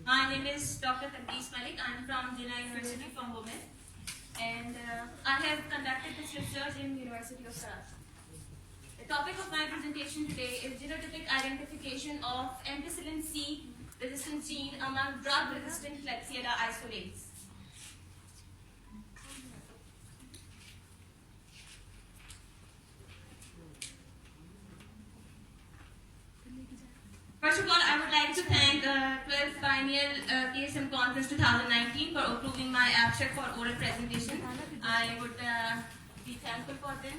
My name is Dr. Tabdees Malik. I'm from Jinnah University from Women, and I have conducted this research in University of Karachi. The topic of my presentation today is genotypic identification of ampicillin C resistant gene among drug-resistant Klebsiella isolates. First of all, I would like to thank 12th Biennial PSM Conference 2019 for approving my abstract for oral presentation. I would be thankful for them.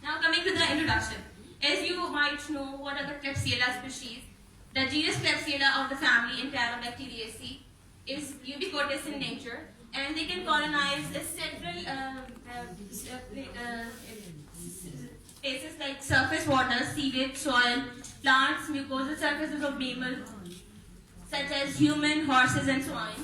Now coming to the introduction. As you might know, what are the Klebsiella species? The genus Klebsiella of the family Enterobacteriaceae is ubiquitous in nature, and they can colonize several spaces like surface water, seaweed, soil, plants, mucosal surfaces of mammals such as human, horses, and swine.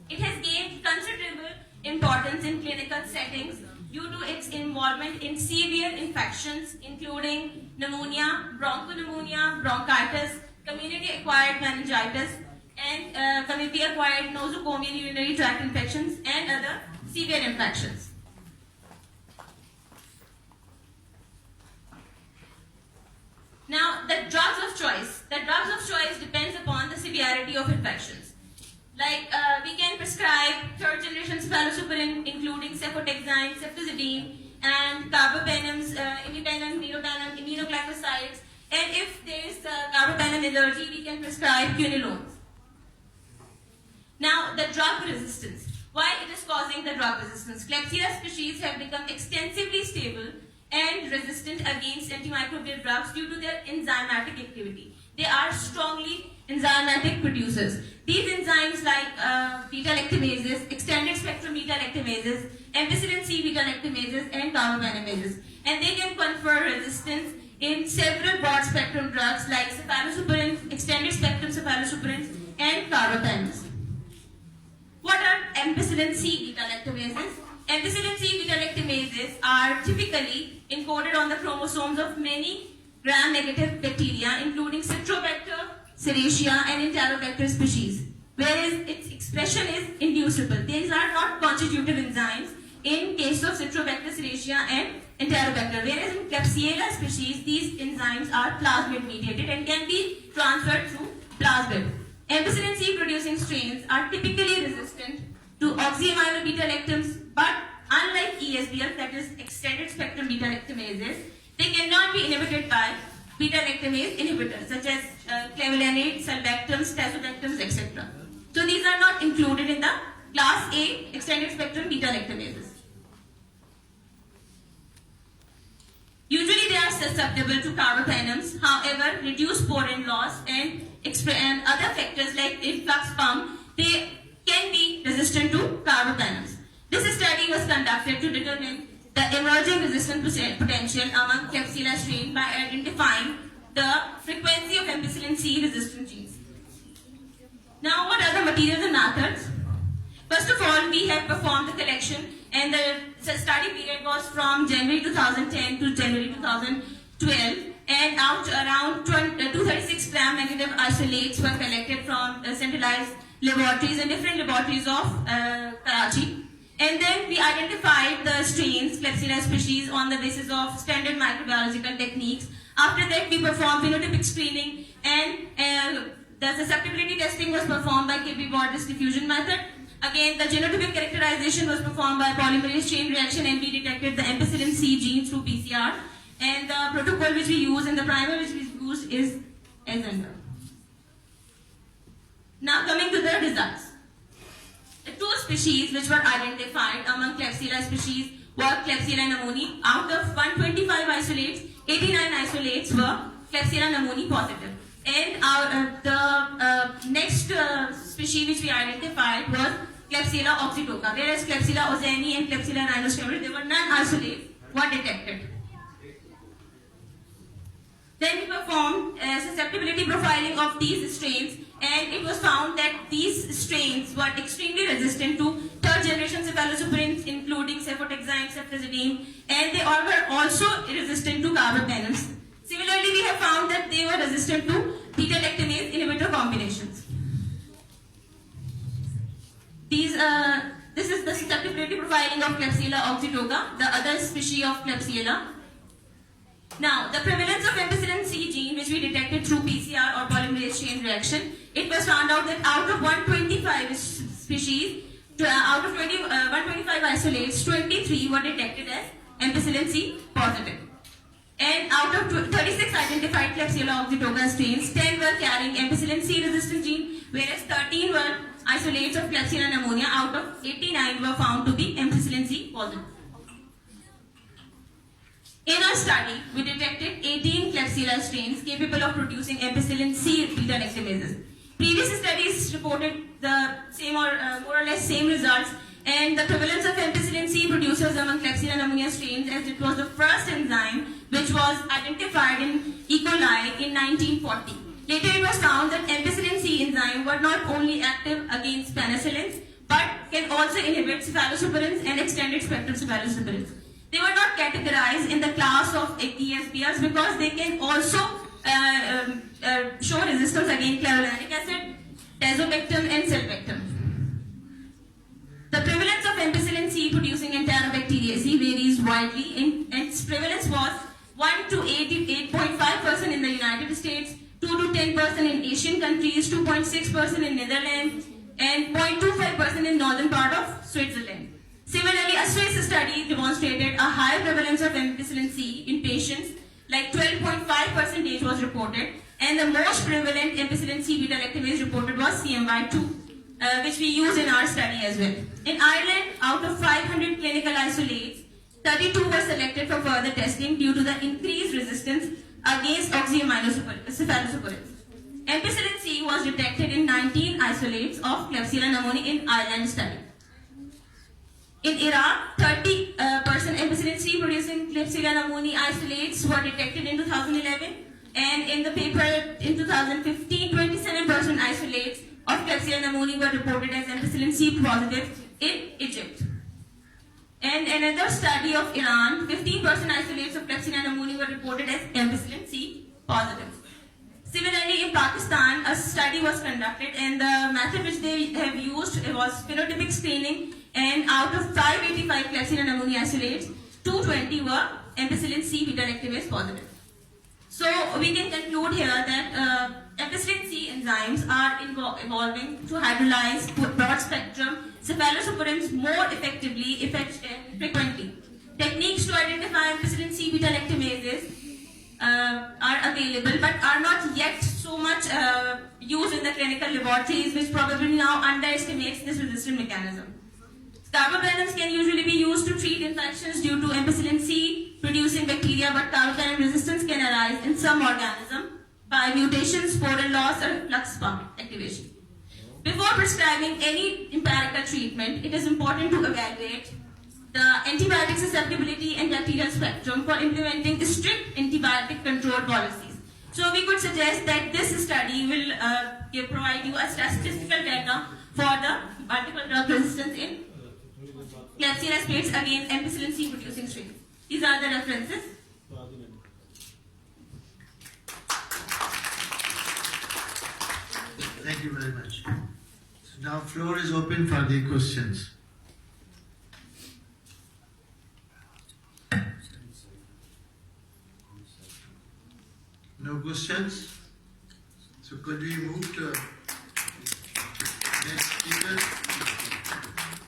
It has gained considerable importance in clinical settings due to its involvement in severe infections including pneumonia, bronchopneumonia, bronchitis, community-acquired meningitis, and community-acquired nosocomial urinary tract infections and other severe infections. Now, the drugs of choice. The drugs of choice depends upon the severity of infections. Like, we can prescribe third-generation cephalosporin, including cefotaxime, ceftazidime, and carbapenems, imipenem, meropenem, aminoglycosides. And if there is carbapenem allergy, we can prescribe quinolones. Now, the drug resistance. Why it is causing the drug resistance? Klebsiella species have become extensively stable and resistant against antimicrobial drugs due to their enzymatic activity. They are strongly enzymatic producers. These enzymes like beta-lactamases, extended spectrum beta-lactamases, ampicillin C beta-lactamases, and carbapenemases. And they can confer resistance in several broad spectrum drugs like cephalosporins, extended spectrum cephalosporins, and carbapenems. What are ampicillin C beta-lactamases? Ampicillin C beta-lactamases are typically encoded on the chromosomes of many gram-negative bacteria, including Citrobacter, Serratia, and Enterobacter species, whereas its expression is inducible. These are not constitutive enzymes in case of Citrobacter, Serratia, and Enterobacter, whereas in Klebsiella species, these enzymes are plasmid-mediated and can be transferred through plasmid. Ampicillin C producing strains are typically resistant to oxyamino beta-lactams, but unlike ESBL, that is extended spectrum beta-lactamases, they cannot be inhibited by beta-lactamase inhibitors such as clavulanate, sulbactams, tazobactams, etc. So these are not included in the class A extended spectrum beta-lactamases. Usually they are susceptible to carbapenems, however, reduced porin loss and other factors like influx pump, they can be resistant to carbapenems. This study was conducted to determine the emerging resistance potential among Klebsiella strain by identifying the frequency of ampicillin C resistant genes. Now, what are the materials and methods? First of all, we have performed the collection, and the study period was from January 2010 to January 2012, and around 236 gram-negative isolates were collected from centralized laboratories and different laboratories of Karachi. And then we identified the strains, Klebsiella species, on the basis of standard microbiological techniques. After that, we performed phenotypic screening, and the susceptibility testing was performed by Kippi-Bordis diffusion method. Again, the genotypic characterization was performed by polymerase chain reaction, and we detected the ampicillin C gene through PCR. And the protocol which we use and the primer which we use is as under. Now coming to the results. The two species which were identified among Klebsiella species were Klebsiella pneumoniae. Out of 125 isolates, 89 isolates were Klebsiella pneumoniae positive. And the next species which we identified was Klebsiella oxytoca, whereas Klebsiella ozeni and Klebsiella rhinoscabrus, there were none isolates were detected. Then we performed susceptibility profiling of these strains, and it was found that these strains were extremely resistant to third-generation cephalosporins, including cefotaxime, ceftazidime, and they were also resistant to carbapenems. Similarly, we have found that they were resistant to beta-lactamase inhibitor combinations. This is the susceptibility profiling of Klebsiella oxytoca, the other species of Klebsiella. Now, the prevalence of ampicillin C gene, which we detected through PCR or polymerase chain reaction, it was found out that out of 125 species, out of 125 isolates, 23 were detected as ampicillin C positive. And out of 36 identified Klebsiella oxytoca strains, 10 were carrying ampicillin C resistant gene, whereas 13 were isolates of Klebsiella pneumonia. Out of 89 were found to be ampicillin C positive. In our study, we detected 18 Klebsiella strains capable of producing ampicillin C beta-lactamases. Previous studies reported the same or more or less same results, and the prevalence of ampicillin C producers among Klebsiella pneumonia strains, as it was the first enzyme which was identified in E. coli in 1940. Later it was found that ampicillin C enzyme were not only active against penicillins, but can also inhibit cephalosporins and extended spectrum cephalosporins. They were not categorized in the class of ESBRs because they can also show resistance against clavulanic acid, tazobactam and sulbactam. The prevalence of ampicillin C producing Enterobacteriaceae varies widely, and its prevalence was 1 to 8.5% in the United States, 2 to 10% in Asian countries, 2.6% in Netherlands, and 0.25% in northern part of Switzerland. Similarly, a Swiss study demonstrated a high prevalence of ampicillin C in patients, like 12.5% was reported, and the most prevalent ampicillin C beta-lactamase reported was CMY2, which we use in our study as well. In Ireland, out of 500 clinical isolates, 32 were selected for further testing due to the increased resistance against oxyaminocephalosporins. Ampicillin C was detected in 19 isolates of Klebsiella pneumoniae in Ireland study. In Iraq, 30% ampicillin C producing Klebsiella pneumoniae isolates were detected in 2011, and in the paper in 2015, 27% isolates of Klebsiella pneumoniae were reported as ampicillin C positive in Egypt. And another study of Iran, 15% isolates of Klebsiella pneumoniae were reported as ampicillin C positive. Similarly, in Pakistan, a study was conducted, and the method which they have used was phenotypic screening, and out of 585 Klebsiella pneumoniae isolates, 220 were ampicillin C beta-lactamase positive. So we can conclude here that ampicillin C enzymes are evolving to hydrolyze broad spectrum cephalosporins more effectively and frequently. Techniques to identify ampicillin C beta-lactamases are available, but are not yet so much used in the clinical laboratories, which probably now underestimates this resistant mechanism. Carbapenems can usually be used to treat infections due to ampicillin C producing bacteria, but carbapenem resistance can arise in some organisms by mutations, sporal loss, or flux pump activation. Before prescribing any empirical treatment, it is important to evaluate the antibiotic susceptibility and bacterial spectrum for implementing strict antibiotic control policies. So we could suggest that this study will provide you a statistical data for the multiple drug resistance in Klebsiella strains against ampicillin C producing strains. These are the references. Thank you very much. So now floor is open for the questions. No questions? So could we move to next speaker?